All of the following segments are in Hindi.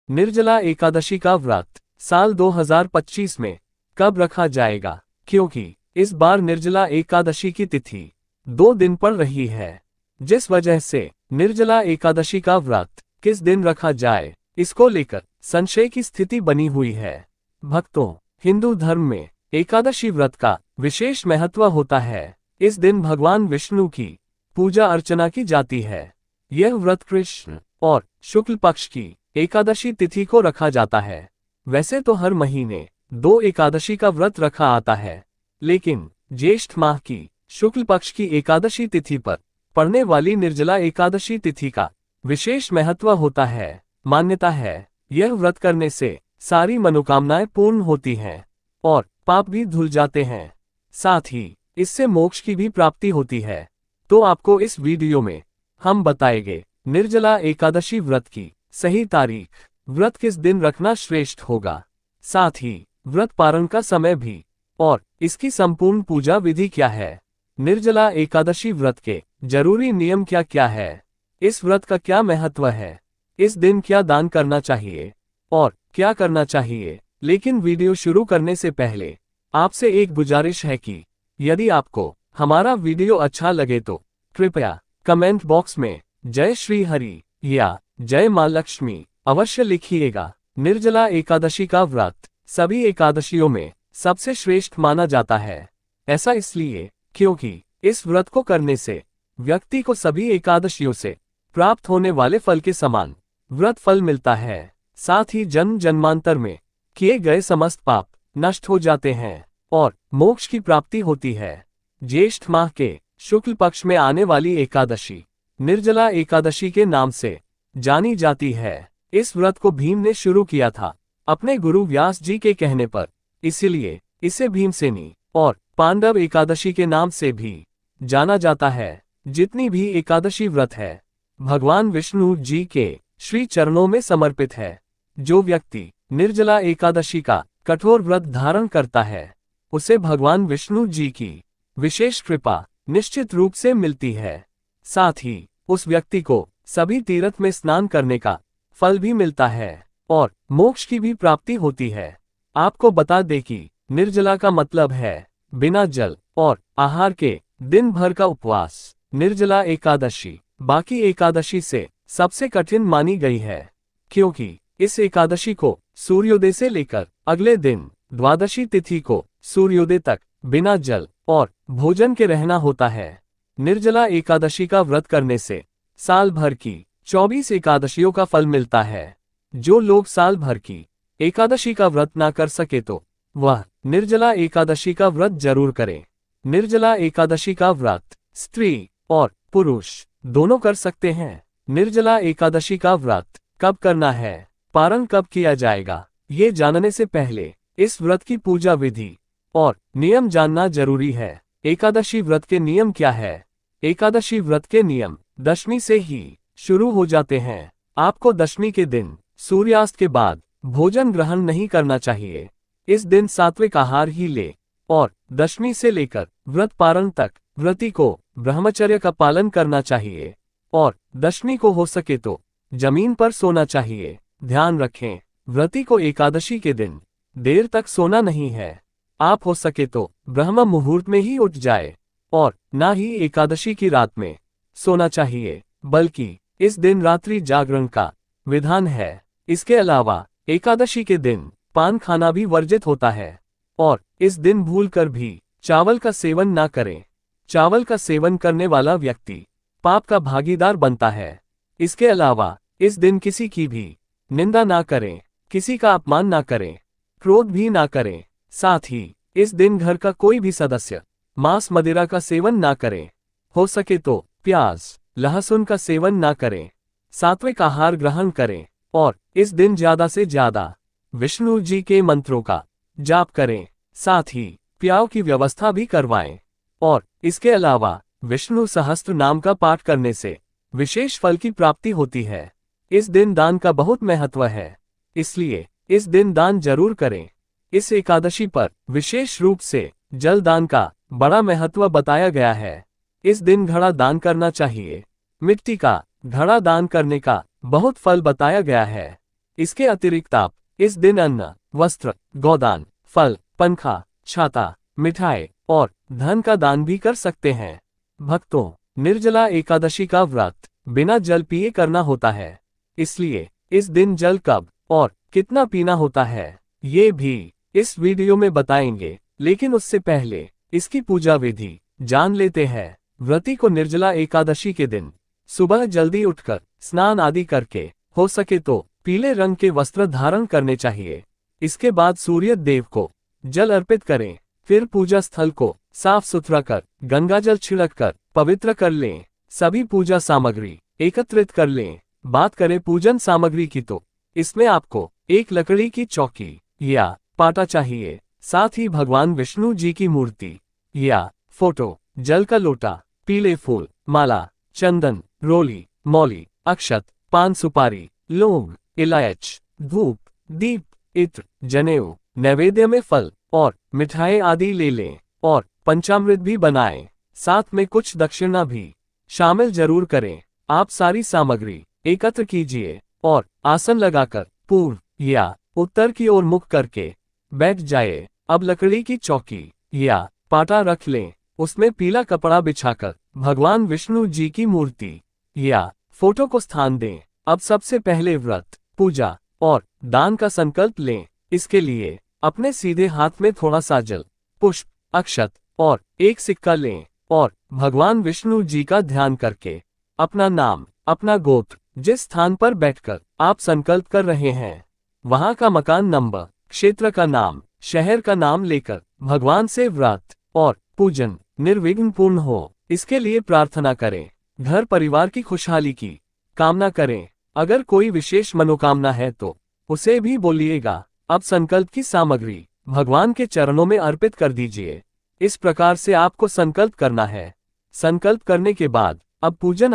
निर्जला एकादशी का व्रत साल 2025 में कब रखा जाएगा, क्योंकि इस बार निर्जला एकादशी की तिथि 2 दिन पड़ रही है, जिस वजह से निर्जला एकादशी का व्रत किस दिन रखा जाए, इसको लेकर संशय की स्थिति बनी हुई है। भक्तों, हिंदू धर्म में एकादशी व्रत का विशेष महत्व होता है। इस दिन भगवान विष्णु की पूजा अर्चना की जाती है। यह व्रत कृष्ण और शुक्ल पक्ष की एकादशी तिथि को रखा जाता है। वैसे तो हर महीने 2 एकादशी का व्रत रखा आता है, लेकिन ज्येष्ठ माह की शुक्ल पक्ष की एकादशी तिथि पर पड़ने वाली निर्जला एकादशी तिथि का विशेष महत्व होता है। मान्यता है, यह व्रत करने से सारी मनोकामनाएं पूर्ण होती हैं और पाप भी धुल जाते हैं। साथ ही इससे मोक्ष की भी प्राप्ति होती है। तो आपको इस वीडियो में हम बताएंगे निर्जला एकादशी व्रत की सही तारीख, व्रत किस दिन रखना श्रेष्ठ होगा, साथ ही व्रत पारण का समय भी, और इसकी संपूर्ण पूजा विधि क्या है। निर्जला एकादशी व्रत के जरूरी नियम क्या क्या है, इस व्रत का क्या महत्व है, इस दिन क्या दान करना चाहिए और क्या करना चाहिए। लेकिन वीडियो शुरू करने से पहले आपसे एक गुजारिश है कि यदि आपको हमारा वीडियो अच्छा लगे तो कृपया कमेंट बॉक्स में जय श्री हरि या जय मां लक्ष्मी अवश्य लिखिएगा। निर्जला एकादशी का व्रत सभी एकादशियों में सबसे श्रेष्ठ माना जाता है। ऐसा इसलिए क्योंकि इस व्रत को करने से व्यक्ति को सभी एकादशियों से प्राप्त होने वाले फल के समान व्रत फल मिलता है। साथ ही जन्म जन्मांतर में किए गए समस्त पाप नष्ट हो जाते हैं और मोक्ष की प्राप्ति होती है। ज्येष्ठ माह के शुक्ल पक्ष में आने वाली एकादशी निर्जला एकादशी के नाम से जानी जाती है। इस व्रत को भीम ने शुरू किया था अपने गुरु व्यास जी के कहने पर, इसीलिए इसे भीमसेनी और पांडव एकादशी के नाम से भी जाना जाता है। जितनी भी एकादशी व्रत है भगवान विष्णु जी के श्री चरणों में समर्पित है। जो व्यक्ति निर्जला एकादशी का कठोर व्रत धारण करता है उसे भगवान विष्णु जी की विशेष कृपा निश्चित रूप से मिलती है। साथ ही उस व्यक्ति को सभी तीर्थ में स्नान करने का फल भी मिलता है और मोक्ष की भी प्राप्ति होती है। आपको बता दें कि निर्जला का मतलब है बिना जल और आहार के दिन भर का उपवास। निर्जला एकादशी बाकी एकादशी से सबसे कठिन मानी गई है, क्योंकि इस एकादशी को सूर्योदय से लेकर अगले दिन द्वादशी तिथि को सूर्योदय तक बिना जल और भोजन के रहना होता है। निर्जला एकादशी का व्रत करने से साल भर की 24 एकादशियों का फल मिलता है। जो लोग साल भर की एकादशी का व्रत ना कर सके तो वह निर्जला एकादशी का व्रत जरूर करें। निर्जला एकादशी का व्रत स्त्री और पुरुष दोनों कर सकते हैं। निर्जला एकादशी का व्रत कब करना है, पारण कब किया जाएगा, ये जानने से पहले इस व्रत की पूजा विधि और नियम जानना जरूरी है। एकादशी व्रत के नियम क्या है। एकादशी व्रत के नियम दशमी से ही शुरू हो जाते हैं। आपको दशमी के दिन सूर्यास्त के बाद भोजन ग्रहण नहीं करना चाहिए। इस दिन सात्विक आहार ही ले और दशमी से लेकर व्रत पारण तक व्रती को ब्रह्मचर्य का पालन करना चाहिए और दशमी को हो सके तो जमीन पर सोना चाहिए। ध्यान रखें, व्रती को एकादशी के दिन देर तक सोना नहीं है। आप हो सके तो ब्रह्म मुहूर्त में ही उठ जाए और ना ही एकादशी की रात में सोना चाहिए, बल्कि इस दिन रात्रि जागरण का विधान है। इसके अलावा एकादशी के दिन पान खाना भी वर्जित होता है और इस दिन भूलकर भी चावल का सेवन ना करें। चावल का सेवन करने वाला व्यक्ति पाप का भागीदार बनता है। इसके अलावा इस दिन किसी की भी निंदा ना करें, किसी का अपमान ना करें, क्रोध भी ना करें। साथ ही इस दिन घर का कोई भी सदस्य मांस मदिरा का सेवन ना करें। हो सके तो प्याज लहसुन का सेवन ना करें। सात्विक आहार ग्रहण करें और इस दिन ज्यादा से ज्यादा विष्णु जी के मंत्रों का जाप करें। साथ ही प्याव की व्यवस्था भी करवाएं और इसके अलावा विष्णु सहस्त्र नाम का पाठ करने से विशेष फल की प्राप्ति होती है। इस दिन दान का बहुत महत्व है, इसलिए इस दिन दान जरूर करें। इस एकादशी पर विशेष रूप से जल दान का बड़ा महत्व बताया गया है। इस दिन घड़ा दान करना चाहिए। मिट्टी का घड़ा दान करने का बहुत फल बताया गया है। इसके अतिरिक्त आप इस दिन अन्न, वस्त्र, गोदान, फल, पंखा, छाता, मिठाई और धन का दान भी कर सकते हैं। भक्तों, निर्जला एकादशी का व्रत बिना जल पिए करना होता है, इसलिए इस दिन जल कब और कितना पीना होता है ये भी इस वीडियो में बताएंगे। लेकिन उससे पहले इसकी पूजा विधि जान लेते हैं। व्रती को निर्जला एकादशी के दिन सुबह जल्दी उठकर स्नान आदि करके हो सके तो पीले रंग के वस्त्र धारण करने चाहिए। इसके बाद सूर्य देव को जल अर्पित करें। फिर पूजा स्थल को साफ सुथरा कर गंगाजल छिड़क कर पवित्र कर लें। सभी पूजा सामग्री एकत्रित कर लें। बात करें पूजन सामग्री की तो इसमें आपको एक लकड़ी की चौकी या पाटा चाहिए, साथ ही भगवान विष्णु जी की मूर्ति या फोटो, जल का लोटा, पीले फूल, माला, चंदन, रोली, मौली, अक्षत, पान सुपारी, लौंग, इलायच, धूप, दीप, इत्र, जनेऊ, नैवेद्य में फल और मिठाई आदि ले लें और पंचामृत भी बनाएं। साथ में कुछ दक्षिणा भी शामिल जरूर करें। आप सारी सामग्री एकत्र कीजिए और आसन लगाकर पूर्व या उत्तर की ओर मुख करके बैठ जाए। अब लकड़ी की चौकी या पाटा रख लें, उसमें पीला कपड़ा बिछाकर भगवान विष्णु जी की मूर्ति या फोटो को स्थान दें। अब सबसे पहले व्रत, पूजा और दान का संकल्प लें। इसके लिए अपने सीधे हाथ में थोड़ा सा जल, पुष्प, अक्षत और एक सिक्का लें और भगवान विष्णु जी का ध्यान करके अपना नाम, अपना गोत्र, जिस स्थान पर बैठकर आप संकल्प कर रहे हैं वहां का मकान नंबर, क्षेत्र का नाम, शहर का नाम लेकर भगवान से व्रत और पूजन निर्विघ्न पूर्ण हो इसके लिए प्रार्थना करें। घर परिवार की खुशहाली की कामना करें। अगर कोई विशेष मनोकामना है तो उसे भी बोलिएगा। अब संकल्प की सामग्री भगवान के चरणों में अर्पित कर दीजिए। इस प्रकार से आपको संकल्प करना है। संकल्प करने के बाद अब पूजन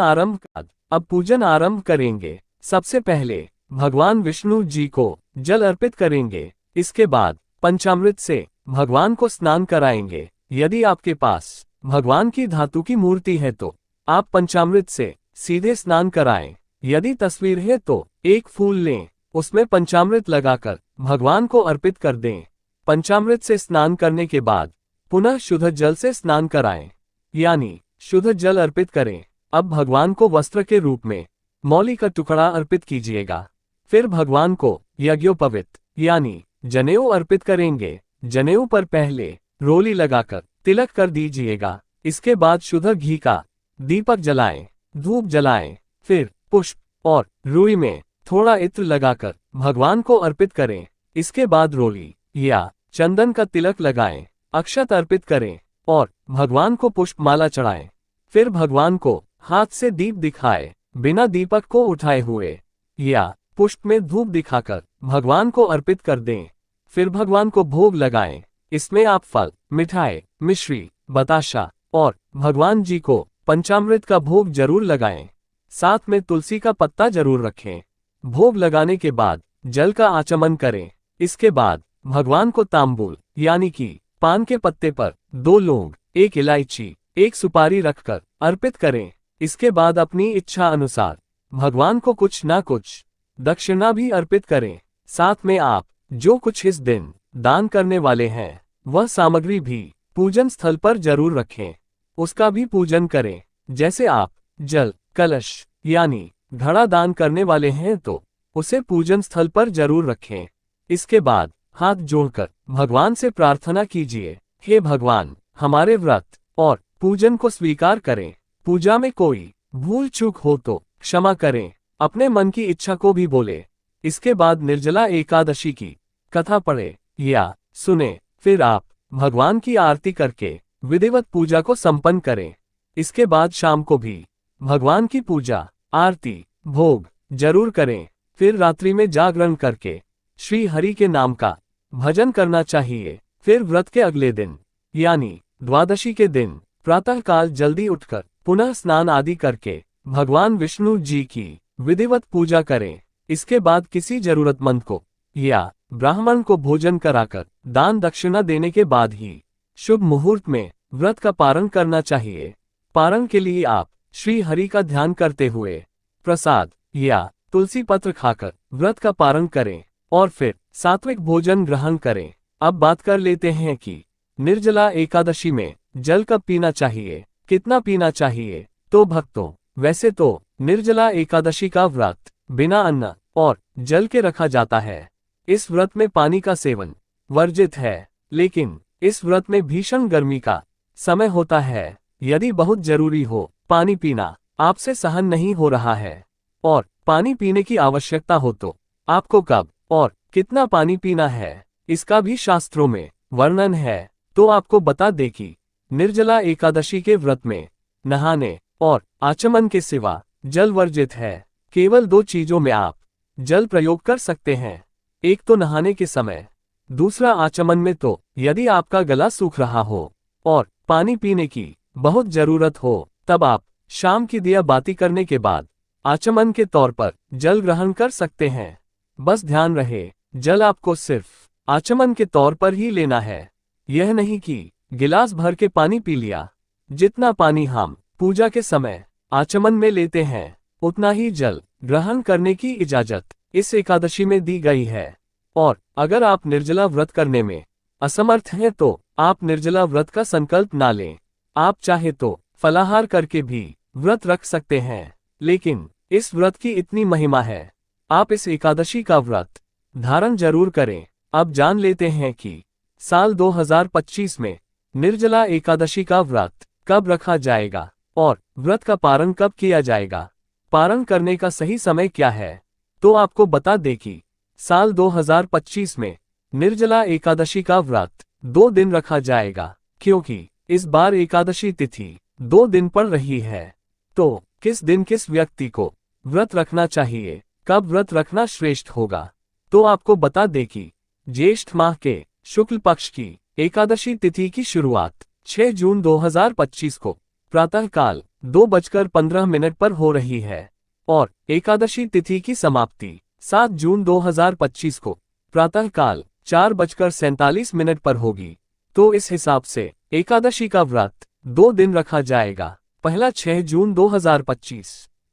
आरंभ करेंगे। सबसे पहले भगवान विष्णु जी को जल अर्पित करेंगे। इसके बाद पंचामृत से भगवान को स्नान कराएंगे। यदि आपके पास भगवान की धातु की मूर्ति है तो आप पंचामृत से सीधे स्नान कराएं। यदि तस्वीर है तो एक फूल लें, उसमें पंचामृत लगाकर भगवान को अर्पित कर दें। पंचामृत से स्नान करने के बाद पुनः शुद्ध जल से स्नान कराएं, यानी शुद्ध जल अर्पित करें। अब भगवान को वस्त्र के रूप में मौली का टुकड़ा अर्पित कीजिएगा। फिर भगवान को यज्ञोपवीत यानी जनेऊ अर्पित करेंगे। जनेऊ पर पहले रोली लगाकर तिलक कर दीजिएगा। इसके बाद शुद्ध घी का दीपक जलाएं, धूप जलाएं, फिर पुष्प और रुई में थोड़ा इत्र लगाकर भगवान को अर्पित करें। इसके बाद रोली या चंदन का तिलक लगाएं, अक्षत अर्पित करें और भगवान को पुष्प माला चढ़ाएं। फिर भगवान को हाथ से दीप दिखाएं, बिना दीपक को उठाए हुए, या पुष्प में धूप दिखाकर भगवान को अर्पित कर दें। फिर भगवान को भोग लगाएं। इसमें आप फल, मिठाई, मिश्री, बताशा और भगवान जी को पंचामृत का भोग जरूर लगाएं। साथ में तुलसी का पत्ता जरूर रखें। भोग लगाने के बाद जल का आचमन करें। इसके बाद भगवान को तांबूल यानी कि पान के पत्ते पर 2 लौंग, 1 इलायची, 1 सुपारी रखकर अर्पित करें। इसके बाद अपनी इच्छा अनुसार भगवान को कुछ ना कुछ दक्षिणा भी अर्पित करें। साथ में आप जो कुछ इस दिन दान करने वाले हैं वह सामग्री भी पूजन स्थल पर जरूर रखें, उसका भी पूजन करें। जैसे आप जल कलश यानी घड़ा दान करने वाले हैं तो उसे पूजन स्थल पर जरूर रखें। इसके बाद हाथ जोड़कर भगवान से प्रार्थना कीजिए, हे भगवान, हमारे व्रत और पूजन को स्वीकार करें। पूजा में कोई भूल चूक हो तो क्षमा करें। अपने मन की इच्छा को भी बोले। इसके बाद निर्जला एकादशी की कथा पढ़े या सुने। फिर आप भगवान की आरती करके विधिवत पूजा को संपन्न करें। इसके बाद शाम को भी भगवान की पूजा, आरती, भोग जरूर करें। फिर रात्रि में जागरण करके श्री हरि के नाम का भजन करना चाहिए। फिर व्रत के अगले दिन यानी द्वादशी के दिन प्रातःकाल जल्दी उठकर पुनः स्नान आदि करके भगवान विष्णु जी की विधिवत पूजा करें। इसके बाद किसी जरूरतमंद को या ब्राह्मण को भोजन कराकर दान दक्षिणा देने के बाद ही शुभ मुहूर्त में व्रत का पारण करना चाहिए। पारण के लिए आप श्री हरि का ध्यान करते हुए प्रसाद या तुलसी पत्र खाकर व्रत का पारण करें और फिर सात्विक भोजन ग्रहण करें। अब बात कर लेते हैं कि निर्जला एकादशी में जल कब पीना चाहिए, कितना पीना चाहिए। तो भक्तों, वैसे तो निर्जला एकादशी का व्रत बिना अन्न और जल के रखा जाता है। इस व्रत में पानी का सेवन वर्जित है, लेकिन इस व्रत में भीषण गर्मी का समय होता है। यदि बहुत जरूरी हो, पानी पीना आपसे सहन नहीं हो रहा है और पानी पीने की आवश्यकता हो तो आपको कब और कितना पानी पीना है, इसका भी शास्त्रों में वर्णन है। तो आपको बता दें कि निर्जला एकादशी के व्रत में नहाने और आचमन के सिवा जल वर्जित है। केवल 2 चीजों में आप जल प्रयोग कर सकते हैं, एक तो नहाने के समय, दूसरा आचमन में। तो यदि आपका गला सूख रहा हो और पानी पीने की बहुत जरूरत हो, तब आप शाम की दिया बाती करने के बाद आचमन के तौर पर जल ग्रहण कर सकते हैं। बस ध्यान रहे, जल आपको सिर्फ आचमन के तौर पर ही लेना है। यह नहीं कि गिलास भर के पानी पी लिया। जितना पानी हम पूजा के समय आचमन में लेते हैं, उतना ही जल ग्रहण करने की इजाजत इस एकादशी में दी गई है। और अगर आप निर्जला व्रत करने में असमर्थ हैं तो आप निर्जला व्रत का संकल्प ना लें। आप चाहे तो फलाहार करके भी व्रत रख सकते हैं, लेकिन इस व्रत की इतनी महिमा है, आप इस एकादशी का व्रत धारण जरूर करें। अब जान लेते हैं कि साल 2025 में निर्जला एकादशी का व्रत कब रखा जाएगा और व्रत का पारण कब किया जाएगा। पारण करने का सही समय क्या है, तो आपको बता दें कि साल 2025 में निर्जला एकादशी का व्रत 2 दिन रखा जाएगा, क्योंकि इस बार एकादशी तिथि 2 दिन पड़ रही है। तो किस दिन किस व्यक्ति को व्रत रखना चाहिए, कब व्रत रखना श्रेष्ठ होगा, तो आपको बता दें कि ज्येष्ठ माह के शुक्ल पक्ष की एकादशी तिथि की शुरुआत 6 जून 2025 को प्रातःकाल 2:15 पर हो रही है और एकादशी तिथि की समाप्ति 7 जून 2025 को प्रातःकाल 4:47 पर होगी। तो इस हिसाब से एकादशी का व्रत 2 दिन रखा जाएगा। पहला 6 जून 2025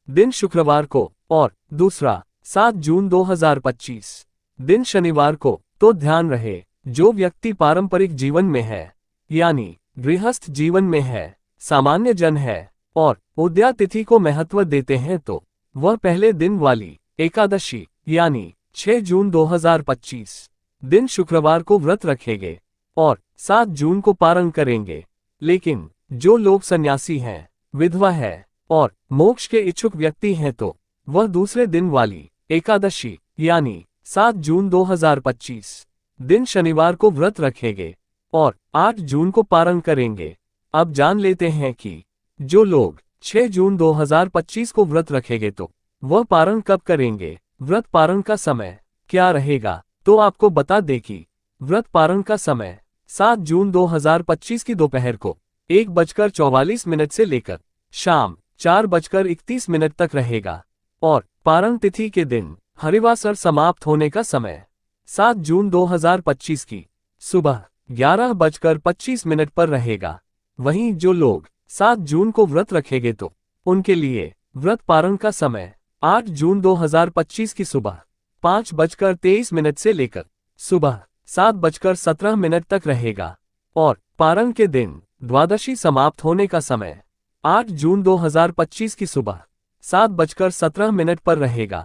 दिन शुक्रवार को और दूसरा 7 जून 2025 दिन शनिवार को। तो ध्यान रहे, जो व्यक्ति पारंपरिक जीवन में है, यानी गृहस्थ जीवन में है, सामान्य जन है और उदया तिथि को महत्व देते हैं, तो वह पहले दिन वाली एकादशी यानी 6 जून 2025 दिन शुक्रवार को व्रत रखेंगे और 7 जून को पारण करेंगे। लेकिन जो लोग सन्यासी हैं, विधवा है और मोक्ष के इच्छुक व्यक्ति हैं, तो वह दूसरे दिन वाली एकादशी यानी 7 जून 2025 दिन शनिवार को व्रत रखेंगे और 8 जून को पारण करेंगे। अब जान लेते हैं कि जो लोग 6 जून 2025 को व्रत रखेंगे, तो वह पारण कब करेंगे, व्रत पारण का समय क्या रहेगा। तो आपको बता दें कि व्रत पारण का समय 7 जून 2025 की दोपहर को 1:44 से लेकर शाम 4:31 तक रहेगा और पारण तिथि के दिन हरिवासर समाप्त होने का समय 7 जून 2025 की सुबह 11:25 पर रहेगा। वहीं जो लोग 7 जून को व्रत रखेंगे, तो उनके लिए व्रत पारण का समय 8 जून 2025 की सुबह 5:23 से लेकर सुबह 7:17 तक रहेगा और पारण के दिन द्वादशी समाप्त होने का समय 8 जून 2025 की सुबह 7:17 पर रहेगा।